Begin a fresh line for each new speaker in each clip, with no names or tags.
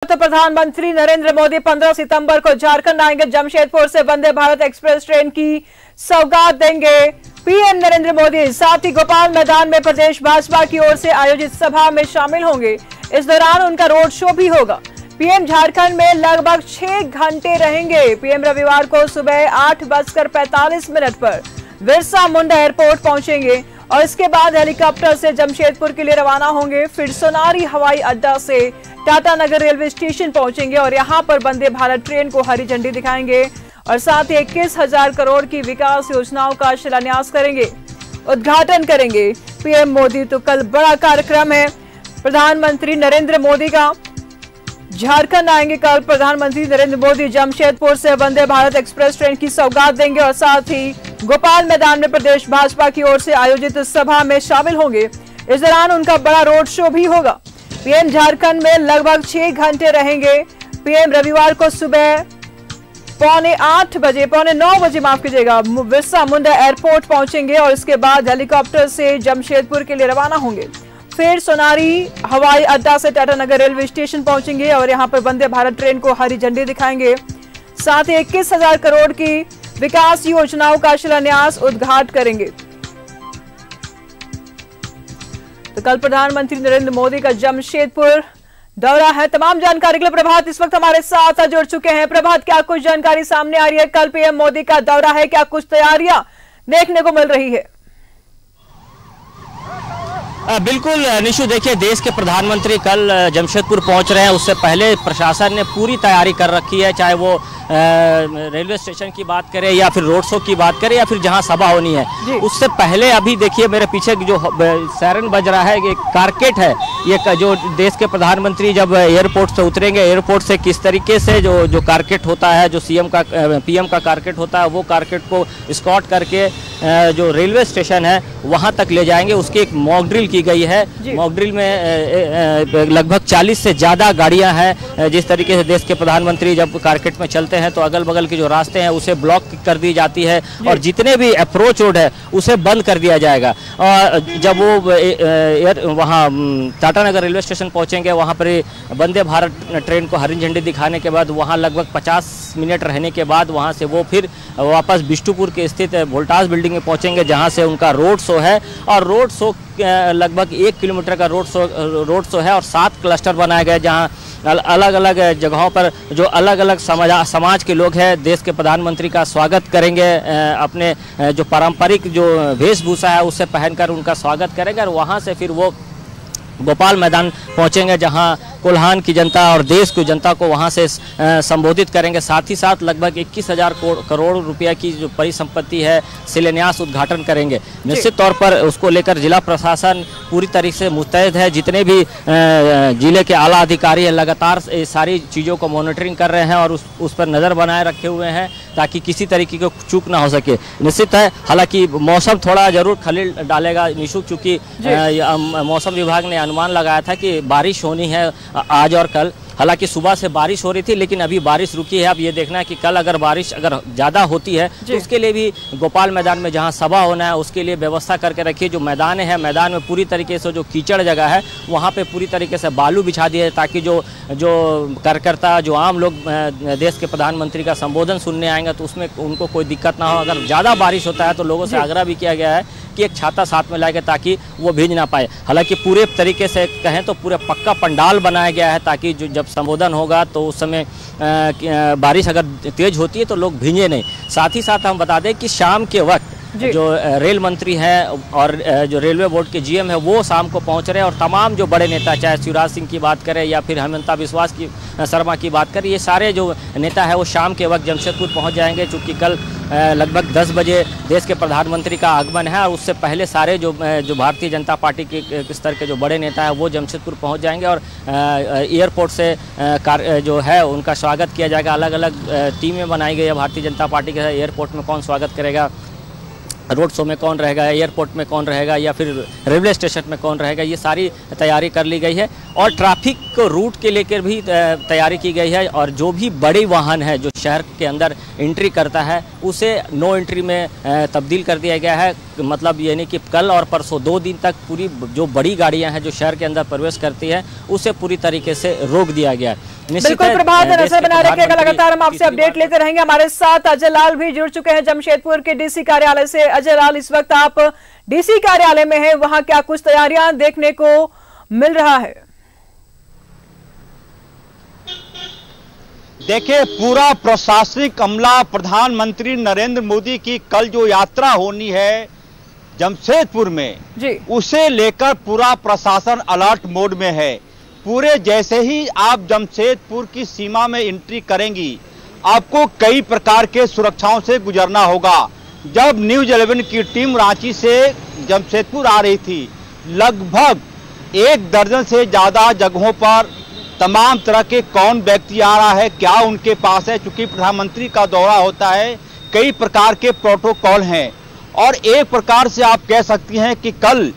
तो प्रधानमंत्री नरेंद्र मोदी 15 सितंबर को झारखंड आएंगे। जमशेदपुर से वंदे भारत एक्सप्रेस ट्रेन की सौगात देंगे पीएम नरेंद्र मोदी। साथ ही गोपाल मैदान में प्रदेश भाजपा की ओर से आयोजित सभा में शामिल होंगे। इस दौरान उनका रोड शो भी होगा। पीएम झारखंड में लगभग 6 घंटे रहेंगे। पीएम रविवार को सुबह 8:45 पर बिरसा मुंडा एयरपोर्ट पहुंचेंगे और इसके बाद हेलीकॉप्टर से जमशेदपुर के लिए रवाना होंगे। फिर सोनारी हवाई अड्डा से टाटा नगर रेलवे स्टेशन पहुंचेंगे और यहां पर वंदे भारत ट्रेन को हरी झंडी दिखाएंगे और साथ ही 21,000 करोड़ की विकास योजनाओं का शिलान्यास करेंगे, उद्घाटन करेंगे पीएम मोदी। तो कल बड़ा कार्यक्रम है प्रधानमंत्री नरेंद्र मोदी का। झारखंड आएंगे कल प्रधानमंत्री नरेंद्र मोदी। जमशेदपुर से वंदे भारत एक्सप्रेस ट्रेन की सौगात देंगे और साथ ही गोपाल मैदान में प्रदेश भाजपा की ओर से आयोजित सभा में शामिल होंगे। इस दौरान उनका बड़ा रोड शो भी होगा। पीएम झारखंड में लगभग 6 घंटे रहेंगे। पीएम रविवार को सुबह पौने 9 बजे माफ कीजिएगा बिरसा मुंडा एयरपोर्ट पहुंचेंगे और इसके बाद हेलीकॉप्टर से जमशेदपुर के लिए रवाना होंगे। फिर सोनारी हवाई अड्डा से टाटा नगर रेलवे स्टेशन पहुंचेंगे और यहां पर वंदे भारत ट्रेन को हरी झंडी दिखाएंगे। साथ ही 21,000 करोड़ की विकास योजनाओं का शिलान्यास, उद्घाटन करेंगे। तो कल प्रधानमंत्री नरेंद्र मोदी का जमशेदपुर दौरा है। तमाम जानकारी के लिए प्रभात इस वक्त हमारे साथ जुड़ चुके हैं। प्रभात, क्या कुछ जानकारी सामने आ रही है? कल पीएम मोदी का दौरा है, क्या कुछ तैयारियां देखने को मिल रही है?
बिल्कुल निशु, देखिए देश के प्रधानमंत्री कल जमशेदपुर पहुंच रहे हैं। उससे पहले प्रशासन ने पूरी तैयारी कर रखी है, चाहे वो रेलवे स्टेशन की बात करें या फिर रोड शो की बात करें या फिर जहां सभा होनी है। उससे पहले अभी देखिए मेरे पीछे जो सायरन बज रहा है, ये कारकेट है। ये जो देश के प्रधानमंत्री जब एयरपोर्ट से उतरेंगे, एयरपोर्ट से किस तरीके से जो कारकेट होता है, जो पीएम का कारकेट होता है, वो कारकेट को स्कॉट करके जो रेलवे स्टेशन है वहां तक ले जाएंगे। उसकी एक मॉक ड्रिल की गई है। मॉक ड्रिल में लगभग 40 से ज़्यादा गाड़ियां हैं। जिस तरीके से देश के प्रधानमंत्री जब कारकेट में चलते हैं तो अगल बगल के जो रास्ते हैं उसे ब्लॉक कर दी जाती है और जितने भी अप्रोच रोड है उसे बंद कर दिया जाएगा। और जब वो वहाँ टाटा नगर रेलवे स्टेशन पहुँचेंगे, वहाँ पर वंदे भारत ट्रेन को हरी झंडी दिखाने के बाद वहाँ लगभग 50 मिनट रहने के बाद वहाँ से वो फिर वापस बिष्टुपुर के स्थित वोल्टास बिल्डिंग में पहुँचेंगे, जहाँ से उनका रोड शो है। और रोड शो लगभग 1 किलोमीटर का रोड शो है और 7 क्लस्टर बनाए गए, जहाँ अलग अलग जगहों पर जो अलग अलग समाज के लोग हैं देश के प्रधानमंत्री का स्वागत करेंगे। अपने जो पारंपरिक जो वेशभूषा है उससे पहनकर उनका स्वागत करेंगे और वहाँ से फिर वो गोपाल मैदान पहुंचेंगे, जहां कोल्हान की जनता और देश की जनता को वहां से संबोधित करेंगे। साथ ही साथ लगभग 21,000 करोड़ रुपया की जो परिसंपत्ति है शिलान्यास, उद्घाटन करेंगे। निश्चित तौर पर उसको लेकर जिला प्रशासन पूरी तरीके से मुस्तैद है। जितने भी जिले के आला अधिकारी हैं लगातार सारी चीज़ों को मॉनिटरिंग कर रहे हैं और उस पर नज़र बनाए रखे हुए हैं ताकि किसी तरीके की चूक ना हो सके। निश्चित है, हालांकि मौसम थोड़ा जरूर खलील डालेगा निशु, चूँकि मौसम विभाग ने अनुमान लगाया था कि बारिश होनी है आज और कल। हालांकि सुबह से बारिश हो रही थी लेकिन अभी बारिश रुकी है। अब ये देखना है कि कल अगर बारिश ज़्यादा होती है तो उसके लिए भी गोपाल मैदान में जहां सभा होना है उसके लिए व्यवस्था करके रखिए। जो मैदान है, मैदान में पूरी तरीके से जो कीचड़ जगह है वहां पे पूरी तरीके से बालू बिछा दिया है ताकि जो कार्यकर्ता, जो आम लोग देश के प्रधानमंत्री का संबोधन सुनने आएंगे तो उसमें उनको कोई दिक्कत ना हो। अगर ज़्यादा बारिश होता है तो लोगों से आग्रह भी किया गया है कि एक छाता साथ में लाएंगे ताकि वो भीग ना पाए। हालांकि पूरे तरीके से कहें तो पूरे पक्का पंडाल बनाया गया है ताकि जो जब संबोधन होगा तो उस समय बारिश अगर तेज होती है तो लोग भीगे नहीं। साथ ही साथ हम बता दें कि शाम के वक्त जो रेल मंत्री हैं और जो रेलवे बोर्ड के जीएम है वो शाम को पहुंच रहे हैं और तमाम जो बड़े नेता, चाहे शिवराज सिंह की बात करें या फिर हेमंता बिस्वा शर्मा की बात करें, ये सारे जो नेता है वो शाम के वक्त जमशेदपुर पहुंच जाएंगे। चूँकि कल लगभग 10 बजे देश के प्रधानमंत्री का आगमन है और उससे पहले सारे जो भारतीय जनता पार्टी के स्तर के जो बड़े नेता हैं वो जमशेदपुर पहुंच जाएंगे और एयरपोर्ट से जो है उनका स्वागत किया जाएगा। अलग अलग टीमें बनाई गई है भारतीय जनता पार्टी के। एयरपोर्ट में कौन स्वागत करेगा, रोड शो में कौन रहेगा, एयरपोर्ट में कौन रहेगा या फिर रेलवे स्टेशन में कौन रहेगा, ये सारी तैयारी कर ली गई है। और ट्रैफिक रूट के लेकर भी तैयारी की गई है और जो भी बड़े वाहन है जो शहर के अंदर एंट्री करता है उसे नो एंट्री में तब्दील कर दिया गया है। मतलब यानी कि कल और परसों 2 दिन तक पूरी जो बड़ी गाड़ियां हैं जो शहर के अंदर प्रवेश करती है उसे पूरी तरीके से रोक दिया गया है।
बिल्कुल प्रभात, नजर बना रखिएगा, लगातार हम आपसे अपडेट लेते रहेंगे। हमारे साथ अजय लाल भी जुड़ चुके हैं जमशेदपुर के डीसी कार्यालय से। अजय लाल, इस वक्त आप डीसी कार्यालय में हैं, वहां क्या कुछ तैयारियां देखने को मिल रहा है?
देखिए, पूरा प्रशासनिक अमला प्रधानमंत्री नरेंद्र मोदी की कल जो यात्रा होनी है जमशेदपुर में
जी,
उसे लेकर पूरा प्रशासन अलर्ट मोड में है। पूरे जैसे ही आप जमशेदपुर की सीमा में एंट्री करेंगी, आपको कई प्रकार के सुरक्षाओं से गुजरना होगा। जब न्यूज़ 11 की टीम रांची से जमशेदपुर आ रही थी, लगभग 1 दर्जन से ज़्यादा जगहों पर तमाम तरह के कौन व्यक्ति आ रहा है, क्या उनके पास है, चूंकि प्रधानमंत्री का दौरा होता है, कई प्रकार के प्रोटोकॉल हैं। और एक प्रकार से आप कह सकती हैं कि कल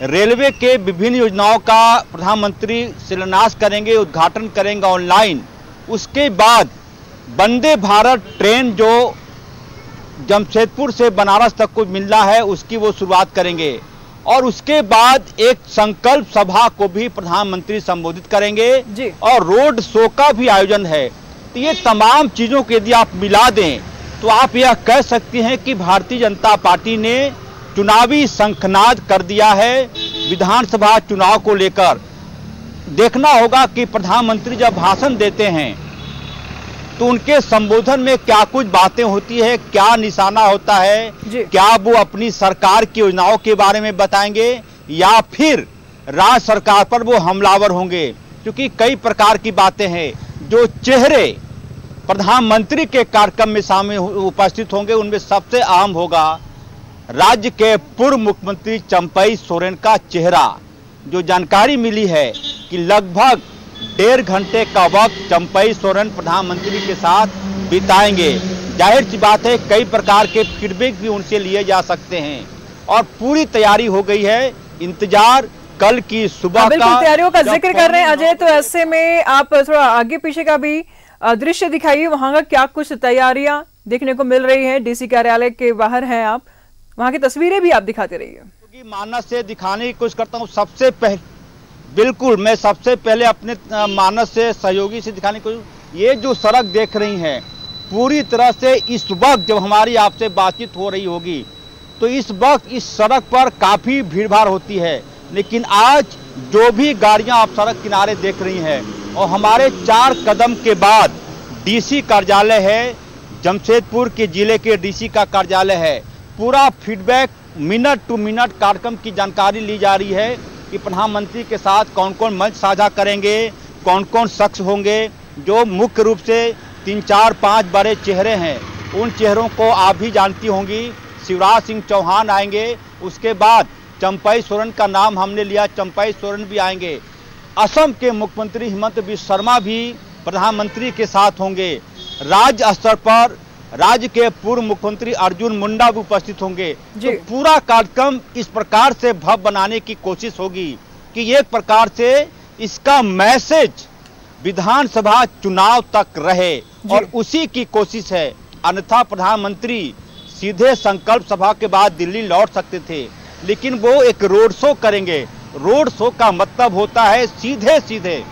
रेलवे के विभिन्न योजनाओं का प्रधानमंत्री शिलान्यास करेंगे, उद्घाटन करेंगे ऑनलाइन। उसके बाद वंदे भारत ट्रेन जो जमशेदपुर से बनारस तक को मिलना है उसकी वो शुरुआत करेंगे। और उसके बाद एक संकल्प सभा को भी प्रधानमंत्री संबोधित करेंगे
जी।
और रोड शो का भी आयोजन है। तो ये तमाम चीज़ों को यदि आप मिला दें तो आप यह कह सकती हैं कि भारतीय जनता पार्टी ने चुनावी शंखनाद कर दिया है। विधानसभा चुनाव को लेकर देखना होगा कि प्रधानमंत्री जब भाषण देते हैं तो उनके संबोधन में क्या कुछ बातें होती है, क्या निशाना होता है, क्या वो अपनी सरकार की योजनाओं के बारे में बताएंगे या फिर राज्य सरकार पर वो हमलावर होंगे। क्योंकि कई प्रकार की बातें हैं जो चेहरे प्रधानमंत्री के कार्यक्रम में शामिल उपस्थित होंगे। उनमें सबसे अहम होगा राज्य के पूर्व मुख्यमंत्री चंपई सोरेन का चेहरा। जो जानकारी मिली है कि लगभग 1.5 घंटे का वक्त चंपई सोरेन प्रधानमंत्री के साथ बिताएंगे। जाहिर सी बात है कई प्रकार के फीडबैक भी उनसे लिए जा सकते हैं और पूरी तैयारी हो गई है। इंतजार कल की सुबह
बिल्कुल तैयारियों का जिक्र कर रहे हैं अजय, तो ऐसे में आप थोड़ा आगे पीछे का भी दृश्य दिखाइए, वहां का क्या कुछ तैयारियां देखने को मिल रही है। डीसी कार्यालय के बाहर हैं आप, वहां की तस्वीरें भी आप दिखाते रहिए।
क्योंकि मानस से दिखाने की कोशिश करता हूँ। सबसे पहले बिल्कुल मैं सबसे पहले अपने मानस से सहयोगी से दिखाने की कोशिश। ये जो सड़क देख रही हैं पूरी तरह से इस वक्त जब हमारी आपसे बातचीत हो रही होगी तो इस वक्त इस सड़क पर काफ़ी भीड़ भाड़ होती है। लेकिन आज जो भी गाड़ियां आप सड़क किनारे देख रही हैं और हमारे 4 कदम के बाद डीसी कार्यालय है, जमशेदपुर के जिले के डीसी का कार्यालय है। पूरा फीडबैक मिनट टू मिनट कार्यक्रम की जानकारी ली जा रही है कि प्रधानमंत्री के साथ कौन कौन मंच साझा करेंगे, कौन कौन शख्स होंगे। जो मुख्य रूप से 3, 4, 5 बड़े चेहरे हैं उन चेहरों को आप भी जानती होंगी। शिवराज सिंह चौहान आएंगे, उसके बाद चंपई सोरेन का नाम हमने लिया, चंपई सोरेन भी आएंगे। असम के मुख्यमंत्री हिमंत बिस्वा शर्मा भी प्रधानमंत्री के साथ होंगे। राज्य स्तर पर राज्य के पूर्व मुख्यमंत्री अर्जुन मुंडा भी उपस्थित होंगे। तो पूरा कार्यक्रम इस प्रकार से भव्य बनाने की कोशिश होगी कि एक प्रकार से इसका मैसेज विधानसभा चुनाव तक रहे और उसी की कोशिश है। अन्यथा प्रधानमंत्री सीधे संकल्प सभा के बाद दिल्ली लौट सकते थे, लेकिन वो एक रोड शो करेंगे। रोड शो का मतलब होता है सीधे सीधे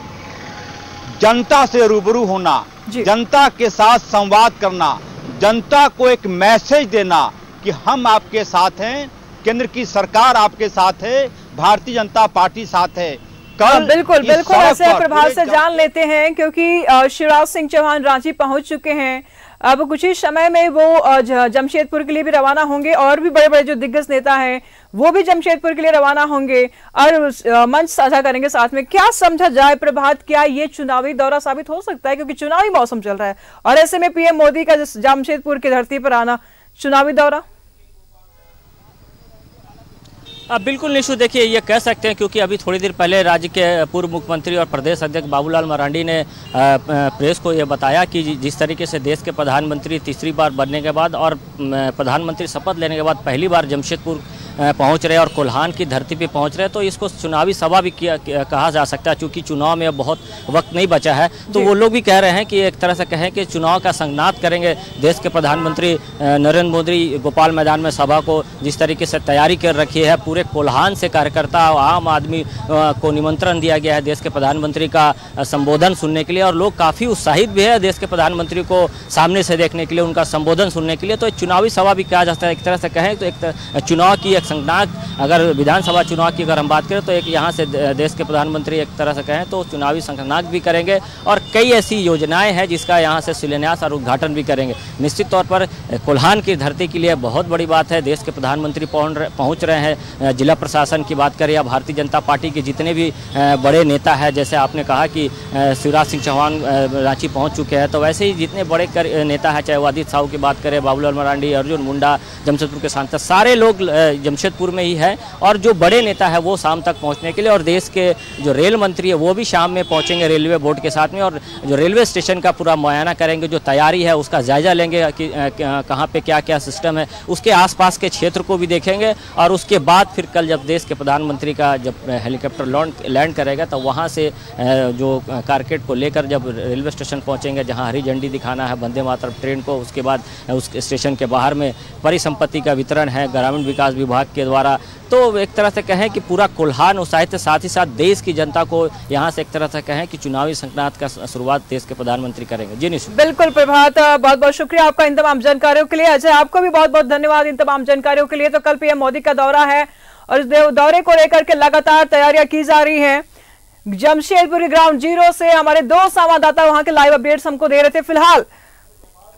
जनता से रूबरू होना, जनता के साथ संवाद करना, जनता को एक मैसेज देना कि हम आपके साथ हैं, केंद्र की सरकार आपके साथ है, भारतीय जनता पार्टी साथ है। कल
बिल्कुल ऐसे प्रभाव से जान लेते हैं क्योंकि शिवराज सिंह चौहान रांची पहुंच चुके हैं। अब कुछ ही समय में वो जमशेदपुर के लिए भी रवाना होंगे और भी बड़े बड़े जो दिग्गज नेता हैं वो भी जमशेदपुर के लिए रवाना होंगे और मंच साझा करेंगे साथ में। क्या समझा जाए प्रभात, क्या ये चुनावी दौरा साबित हो सकता है, क्योंकि चुनावी मौसम चल रहा है और ऐसे में पीएम मोदी का जमशेदपुर की धरती पर आना, चुनावी दौरा?
बिल्कुल निशु, देखिए ये कह सकते हैं क्योंकि अभी थोड़ी देर पहले राज्य के पूर्व मुख्यमंत्री और प्रदेश अध्यक्ष बाबूलाल मरांडी ने प्रेस को ये बताया कि जिस तरीके से देश के प्रधानमंत्री तीसरी बार बनने के बाद और प्रधानमंत्री शपथ लेने के बाद पहली बार जमशेदपुर पहुंच रहे हैं और कोल्हान की धरती पे पहुंच रहे हैं, तो इसको चुनावी सभा भी कहा जा सकता है। चूँकि चुनाव में अब बहुत वक्त नहीं बचा है, तो वो लोग भी कह रहे हैं कि एक तरह से कहें कि चुनाव का संगनाद करेंगे। देश के प्रधानमंत्री नरेंद्र मोदी गोपाल मैदान में सभा को जिस तरीके से तैयारी कर रखी है, पूरे कोल्हान से कार्यकर्ता आम आदमी को निमंत्रण दिया गया है देश के प्रधानमंत्री का संबोधन सुनने के लिए, और लोग काफ़ी उत्साहित भी है देश के प्रधानमंत्री को सामने से देखने के लिए, उनका संबोधन सुनने के लिए। तो चुनावी सभा भी कहा जा सकता है। एक तरह से कहें तो एक चुनाव की एक संगनाद, अगर विधानसभा चुनाव की अगर हम बात करें तो एक यहाँ से देश के प्रधानमंत्री एक तरह से कहें तो चुनावी संगनाद भी करेंगे और कई ऐसी योजनाएं हैं जिसका यहाँ से शिलान्यास और उद्घाटन भी करेंगे। निश्चित तौर पर कोल्हान की धरती के लिए बहुत बड़ी बात है। देश के प्रधानमंत्री पहुँच रहे हैं। जिला प्रशासन की बात करें या भारतीय जनता पार्टी के जितने भी बड़े नेता हैं, जैसे आपने कहा कि शिवराज सिंह चौहान रांची पहुँच चुके हैं, तो वैसे ही जितने बड़े नेता हैं, चाहे वो आदित्य साहू की बात करें, बाबूलाल मरांडी, अर्जुन मुंडा, जमशेदपुर के सांसद, सारे लोग जमशेदपुर में ही है। और जो बड़े नेता है वो शाम तक पहुंचने के लिए, और देश के जो रेल मंत्री है वो भी शाम में पहुंचेंगे रेलवे बोर्ड के साथ में, और जो रेलवे स्टेशन का पूरा मुआयना करेंगे, जो तैयारी है उसका जायजा लेंगे कि कहाँ पे क्या क्या सिस्टम है, उसके आसपास के क्षेत्र को भी देखेंगे। और उसके बाद फिर कल जब देश के प्रधानमंत्री का जब हेलीकॉप्टर लैंड करेगा तो वहाँ से जो कारकेट को लेकर जब रेलवे स्टेशन पहुँचेंगे, जहाँ हरी झंडी दिखाना है वंदे मातरम ट्रेन को, उसके बाद उस स्टेशन के बाहर में परिसंपत्ति का वितरण है ग्रामीण विकास विभाग के द्वारा। तो एक तरह से कहें कि पूरा कोल्हान उत्साहित है, साथ ही साथ देश की जनता को यहाँ से एक तरह से कहें कि चुनावी संगनाद का शुरुआत देश के प्रधानमंत्री करेंगे। जी निशु।
बिल्कुल प्रभात, बहुत बहुत शुक्रिया आपका इन तमाम जानकारियों के लिए। अजय, आपको भी बहुत बहुत धन्यवाद इन तमाम जानकारियों के लिए। तो कल पीएम मोदी का दौरा है और इस दौरे को लेकर के लगातार तैयारियां की जा रही है। जमशेदपुर ग्राउंड जीरो से हमारे 2 संवाददाता वहां के लाइव अपडेट्स हमको दे रहे थे। फिलहाल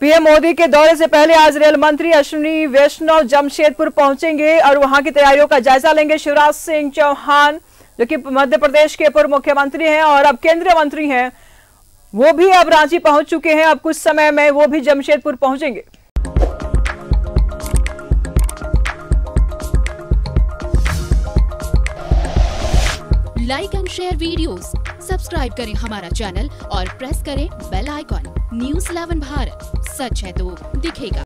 पीएम मोदी के दौरे से पहले आज रेल मंत्री अश्विनी वैष्णव जमशेदपुर पहुंचेंगे और वहां की तैयारियों का जायजा लेंगे। शिवराज सिंह चौहान जो कि मध्य प्रदेश के पूर्व मुख्यमंत्री हैं और अब केंद्रीय मंत्री हैं, वो भी अब रांची पहुंच चुके हैं। अब कुछ समय में वो भी जमशेदपुर पहुंचेंगे।
Like and share videos, subscribe करें हमारा चैनल और प्रेस करें बेल आइकॉन। न्यूज़ 11 भारत, सच है तो दिखेगा।